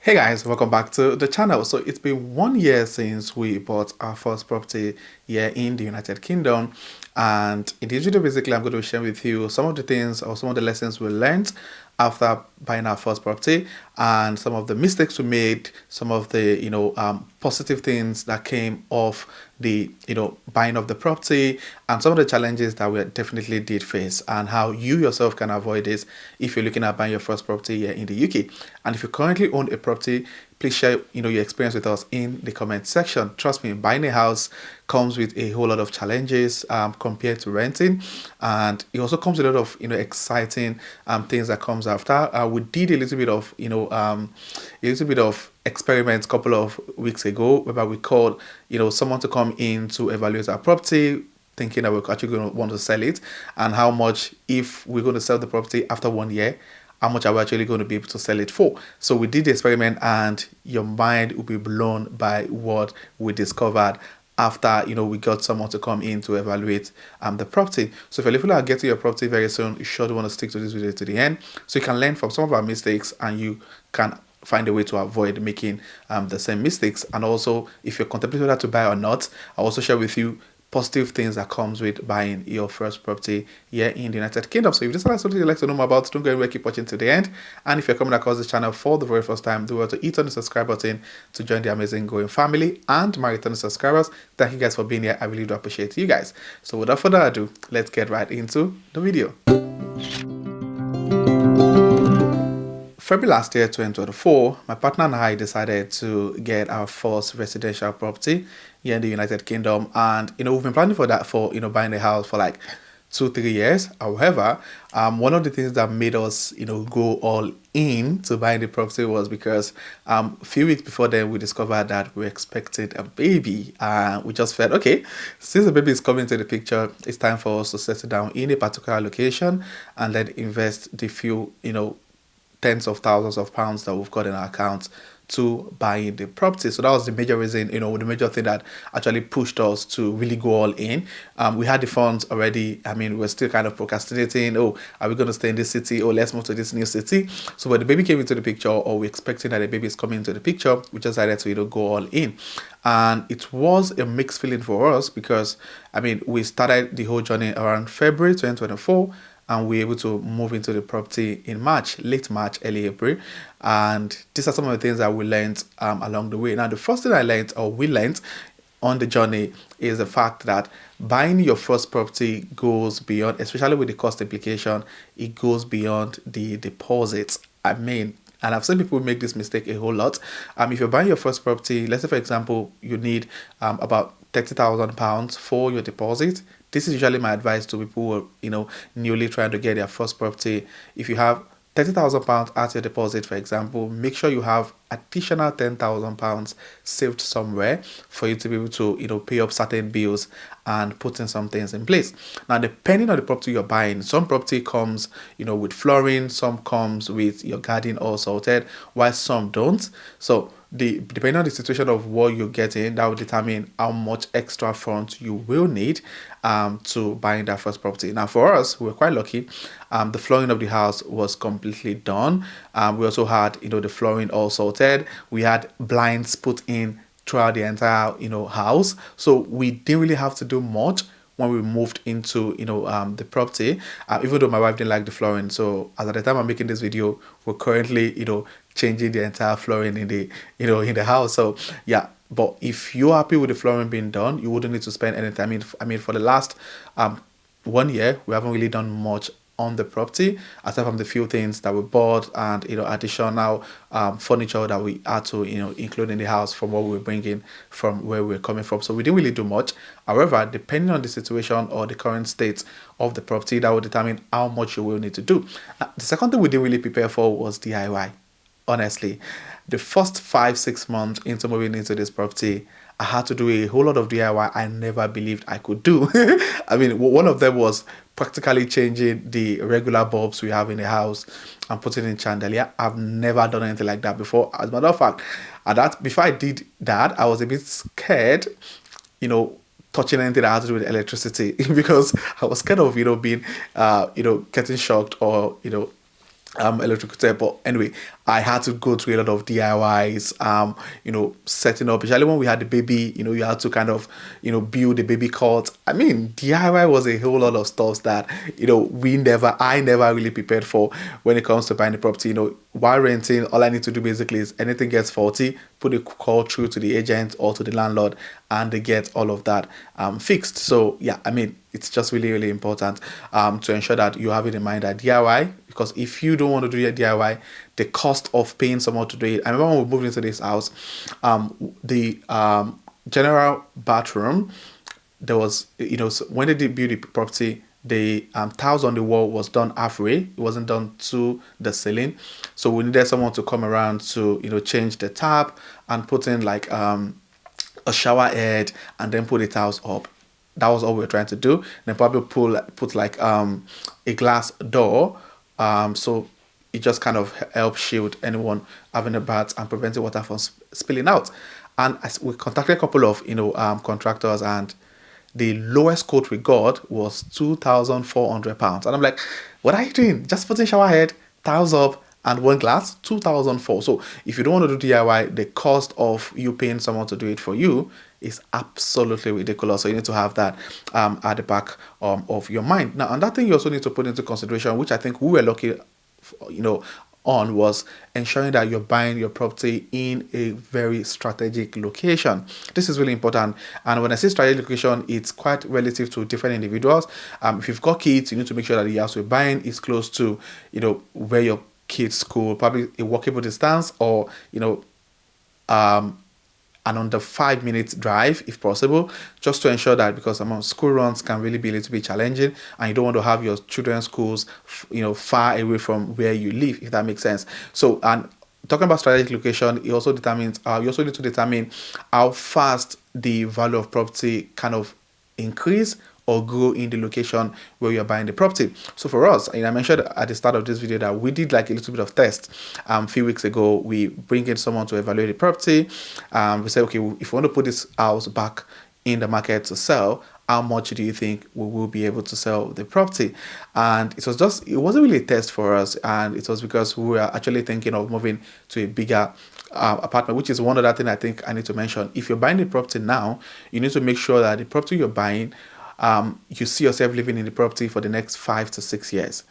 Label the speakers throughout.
Speaker 1: Hey guys, welcome back to the channel. So it's been 1 year since we bought our first property here in the United Kingdom. And in this video, basically, I'm going to share with you some of the things or some of the lessons we learned after buying our first property, and some of the mistakes we made, some of the positive things that came off the buying of the property, and some of the challenges that we definitely did face, and how you yourself can avoid this if you're looking at buying your first property here in the UK. And if you currently own a property, please share your experience with us in the comment section. Trust me, buying a house comes with a whole lot of challenges compared to renting, and it also comes with a lot of exciting things that comes after. We did a little bit of experiments a couple of weeks ago, whereby we called someone to come in to evaluate our property, thinking that we're actually going to want to sell it, and how much, if we're going to sell the property after 1 year, how much are we actually going to be able to sell it for. So we did the experiment, and your mind will be blown by what we discovered after we got someone to come in to evaluate the property. So if you're looking at getting your property very soon, you sure want to stick to this video to the end, so you can learn from some of our mistakes and you can find a way to avoid making the same mistakes. And also, if you're contemplating whether to buy or not, I'll also share with you positive things that comes with buying your first property here in the United Kingdom. So if this is something you'd like to know more about, don't go anywhere, keep watching to the end. And if you're coming across this channel for the very first time, do well to hit on the subscribe button to join the amazing growing family. And my returning subscribers, thank you guys for being here. I really do appreciate you guys. So without further ado, let's get right into the video. February last year, 2024, my partner and I decided to get our first residential property here in the United Kingdom. And, we've been planning for that for, buying a house for like 2-3 years. However, one of the things that made us, go all in to buying the property was because a few weeks before then, we discovered that we expected a baby. We just felt, okay, since the baby is coming into the picture, it's time for us to settle down in a particular location and then invest the few, tens of thousands of pounds that we've got in our accounts to buying the property. So that was the major reason, the major thing that actually pushed us to really go all in. We had the funds already. I mean, we're still kind of procrastinating. Oh, are we going to stay in this city? Oh, let's move to this new city. So when the baby came into the picture, or we're expecting that the baby is coming into the picture, we just decided to go all in. And it was a mixed feeling for us because, I mean, we started the whole journey around February 2024, and we were able to move into the property in March, late March, early April. And these are some of the things that we learned along the way. Now, the first thing we learned on the journey is the fact that buying your first property goes beyond, especially with the cost implication, it goes beyond the deposits. And I've seen people make this mistake a whole lot. If you're buying your first property, let's say, for example, you need about £30,000 for your deposit. This is usually my advice to people who are, newly trying to get their first property. If you have £30,000 as your deposit, for example, make sure you have additional £10,000 saved somewhere for you to be able to, pay up certain bills and putting some things in place. Now, depending on the property you're buying, some property comes, with flooring, some comes with your garden all sorted, while some don't. So depending on the situation of what you're getting, that will determine how much extra funds you will need to buying that first property. Now, for us, we were quite lucky. The flooring of the house was completely done. We also had, the flooring all sorted. We had blinds put in throughout the entire, house. So we didn't really have to do much when we moved into the property, even though my wife didn't like the flooring. So as at the time I'm making this video, we're currently changing the entire flooring in the in the house. So yeah, but if you're happy with the flooring being done, you wouldn't need to spend any time. I mean for the last 1 year, we haven't really done much on the property, aside from the few things that we bought and additional furniture that we had to include in the house from what we were bringing from where we were coming from. So we didn't really do much. However, depending on the situation or the current state of the property, that will determine how much you will need to do. The second thing we didn't really prepare for was DIY. Honestly, the first 5-6 months into moving into this property, I had to do a whole lot of DIY I never believed I could do. I mean, one of them was practically changing the regular bulbs we have in the house and putting in chandelier. I've never done anything like that before. As a matter of fact, before I did that, I was a bit scared, touching anything that had to do with electricity because I was kind of, being, getting shocked or, electrocuted. But anyway, I had to go through a lot of DIYs, setting up, especially when we had the baby, you had to kind of, build the baby cot. I mean, DIY was a whole lot of stuff that, I never really prepared for when it comes to buying the property. While renting, all I need to do basically is anything gets faulty, put a call through to the agent or to the landlord, and they get all of that fixed. So yeah, I mean, it's just really, really important to ensure that you have it in mind that DIY, because if you don't want to do your DIY, the cost of paying someone to do it. I remember when we moved into this house, the general bathroom, there was, so when they did build the property, the tiles on the wall was done halfway. It wasn't done to the ceiling. So we needed someone to come around to, change the tap and put in like a shower head and then put the tiles up. That was all we were trying to do. Then probably put like a glass door, so it just kind of helps shield anyone having a bath and preventing water from spilling out. And we contacted a couple of contractors, and the lowest quote we got was £2,400. And I'm like, what are you doing? Just put a shower head, tiles up, and one glass, 2004. So if you don't want to do DIY, the cost of you paying someone to do it for you is absolutely ridiculous. So you need to have that at the back of your mind. Now, and that thing you also need to put into consideration, which I think we were lucky, on, was ensuring that you're buying your property in a very strategic location. This is really important. And when I say strategic location, it's quite relative to different individuals. If you've got kids, you need to make sure that the house you're buying is close to, where your kids' school, probably a walkable distance, or an under 5 minute drive if possible, just to ensure that, because school runs can really be a little bit challenging, and you don't want to have your children's schools far away from where you live, if that makes sense. So, and talking about strategic location, it also determines you also need to determine how fast the value of property kind of increase or grow in the location where you're buying the property. So for us, I mentioned at the start of this video that we did like a little bit of test. A few weeks ago, we bring in someone to evaluate the property. We said, okay, if we want to put this house back in the market to sell, how much do you think we will be able to sell the property? And it wasn't really a test for us, and it was because we were actually thinking of moving to a bigger apartment, which is one other thing I think I need to mention. If you're buying the property now, you need to make sure that the property you're buying, you see yourself living in the property for the next 5 to 6 years.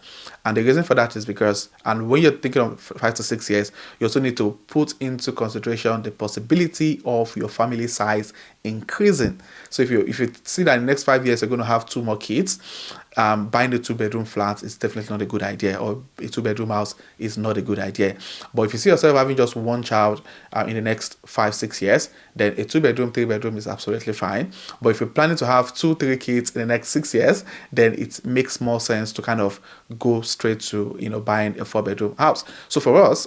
Speaker 1: And the reason for that is because, and when you're thinking of 5 to 6 years, you also need to put into consideration the possibility of your family size increasing. So if you see that in the next 5 years you're going to have 2 more kids, buying a 2-bedroom flat is definitely not a good idea, or a 2-bedroom house is not a good idea. But if you see yourself having just 1 child in the next 5-6 years, then a 2-bedroom, 3-bedroom is absolutely fine. But if you're planning to have 2-3 kids in the next 6 years, then it makes more sense to kind of go straight to buying a 4-bedroom house. So for us,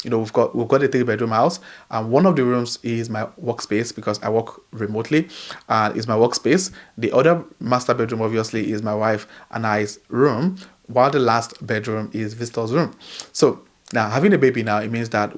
Speaker 1: we've got a 3-bedroom house, and one of the rooms is my workspace, because I work remotely, and is my workspace. The other master bedroom obviously is my wife and I's room, while the last bedroom is visitor's room. So now, having a baby now, it means that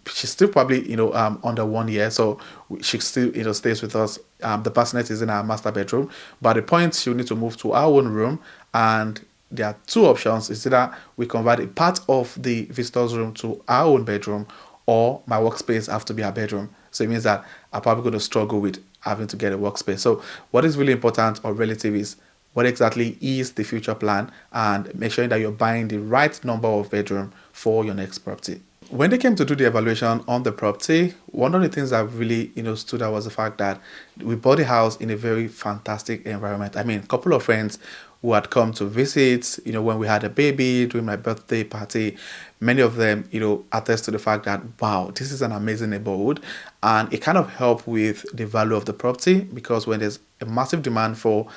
Speaker 1: she's still probably under 1 year, so she still stays with us. The bassinet is in our master bedroom, but at the point she'll need to move to our own room, and there are 2 options. It's either we convert a part of the visitor's room to our own bedroom, or my workspace have to be our bedroom. So it means that I'm probably going to struggle with having to get a workspace. So what is really important or relative is what exactly is the future plan, and make sure that you're buying the right number of bedroom for your next property. When they came to do the evaluation on the property, one of the things that really stood out was the fact that we bought the house in a very fantastic environment. I mean, a couple of friends who had come to visit, when we had a baby, during my birthday party, many of them, attest to the fact that, wow, this is an amazing neighborhood. And it kind of helped with the value of the property, because when there's a massive demand for,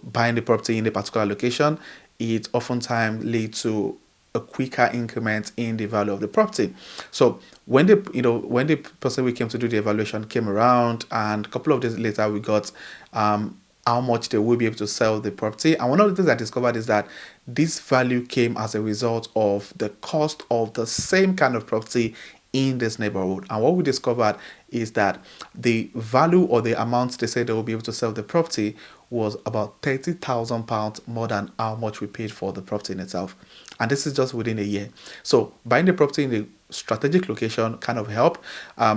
Speaker 1: buying the property in a particular location, it oftentimes leads to a quicker increment in the value of the property. So when the person we came to do the evaluation came around, and a couple of days later we got how much they will be able to sell the property. And one of the things I discovered is that this value came as a result of the cost of the same kind of property in this neighborhood. And what we discovered is that the value, or the amount they said they will be able to sell the property, was about £30,000 more than how much we paid for the property in itself. and this is just within a year. So buying the property in the strategic location kind of help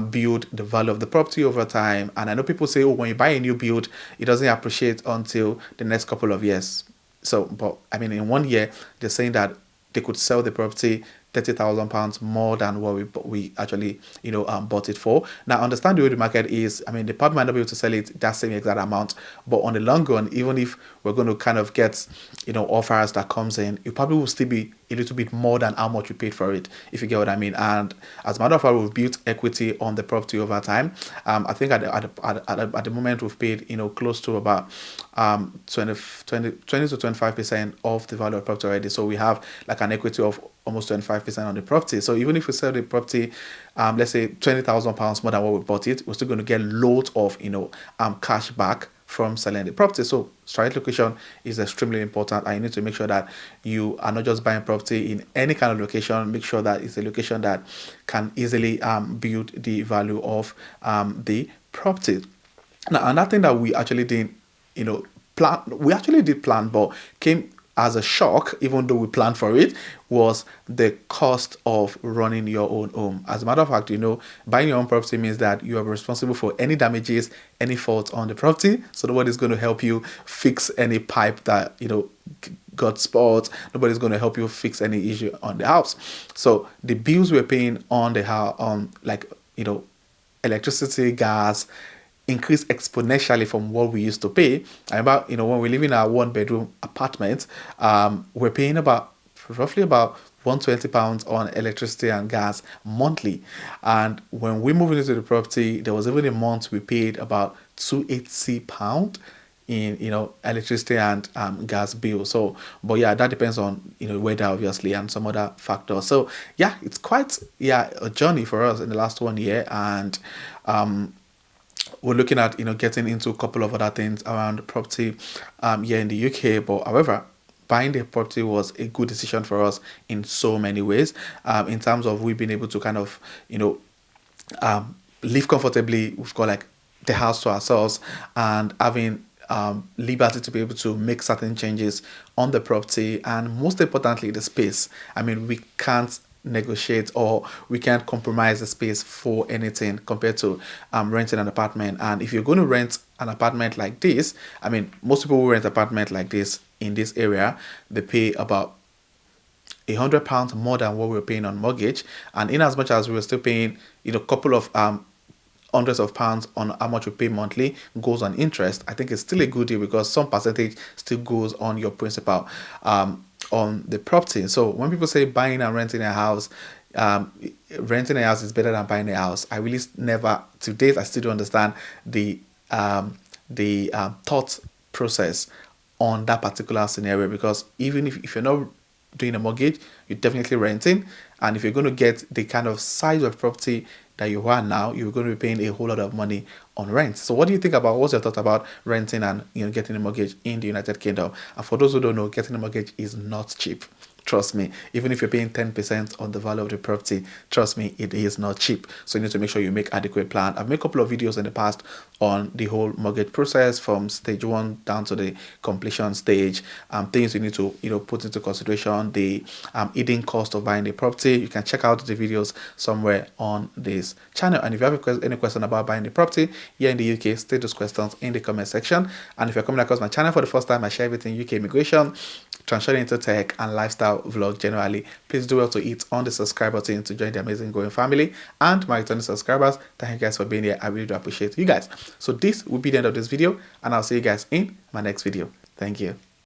Speaker 1: build the value of the property over time. And I know people say, oh, when you buy a new build, it doesn't appreciate until the next couple of years. So, but I mean, in 1 year, they're saying that they could sell the property £30,000 more than what we actually bought it for. Now, understand the way the market is. I mean, the public might not be able to sell it that same exact amount, but on the long run, even if we're going to kind of get offers that comes in, it probably will still be a little bit more than how much we paid for it, if you get what I mean. And as a matter of fact, we've built equity on the property over time. I think at the moment we've paid close to about 20 to 25% of the value of property already. So we have like an equity of almost 25% on the property. So even if we sell the property, let's say £20,000 more than what we bought it, we're still going to get loads of cash back from selling the property. So strategic location is extremely important, and you need to make sure that you are not just buying property in any kind of location. Make sure that it's a location that can easily build the value of the property. Now, another thing that we actually didn't plan, we actually did plan, but came as a shock, even though we planned for it, was the cost of running your own home. As a matter of fact, buying your own property means that you are responsible for any damages, any faults on the property. So nobody's going to help you fix any pipe that, got spoiled. Nobody's going to help you fix any issue on the house. So the bills we're paying on the house, on electricity, gas, increased exponentially from what we used to pay. I remember, when we live in our 1-bedroom apartment, we're paying roughly about £120 on electricity and gas monthly. And when we moved into the property, there was even a month we paid about £280 in electricity and gas bill. So, but yeah, that depends on weather obviously and some other factors. So yeah, it's quite a journey for us in the last 1 year, and we're looking at getting into a couple of other things around property here in the UK. But however, buying the property was a good decision for us in so many ways, in terms of we've been able to kind of live comfortably. We've got like the house to ourselves, and having liberty to be able to make certain changes on the property, and most importantly the space. I mean, we can't negotiate, or we can't compromise the space for anything compared to renting an apartment. And if you're going to rent an apartment like this, I mean, most people who rent an apartment like this in this area, they pay about £100 more than what we were paying on mortgage. And in as much as we were still paying a couple of hundreds of pounds on how much we pay monthly goes on interest, I think it's still a good deal, because some percentage still goes on your principal on the property. So when people say buying and renting a house, renting a house is better than buying a house, I really never, to date, I still don't understand the thought process on that particular scenario. Because even if you're not doing a mortgage, you're definitely renting, and if you're going to get the kind of size of property that you are now, you're going to be paying a whole lot of money on rent. So what do you think about, what's your thought about renting and getting a mortgage in the United Kingdom? And for those who don't know, getting a mortgage is not cheap. Trust me, even if you're paying 10% on the value of the property, trust me, it is not cheap. So you need to make sure you make adequate plan. I've made a couple of videos in the past on the whole mortgage process, from stage 1 down to the completion stage, things you need to put into consideration, the hidden cost of buying the property. You can check out the videos somewhere on this channel. And if you have any question about buying the property here in the UK, state those questions in the comment section. And if you're coming across my channel for the first time, I share everything UK immigration, transitioning into tech, and lifestyle vlog generally. Please do well to hit on the subscribe button to join the amazing growing family. And my returning subscribers, thank you guys for being here. I really do appreciate you guys. So this will be the end of this video, and I'll see you guys in my next video. Thank you.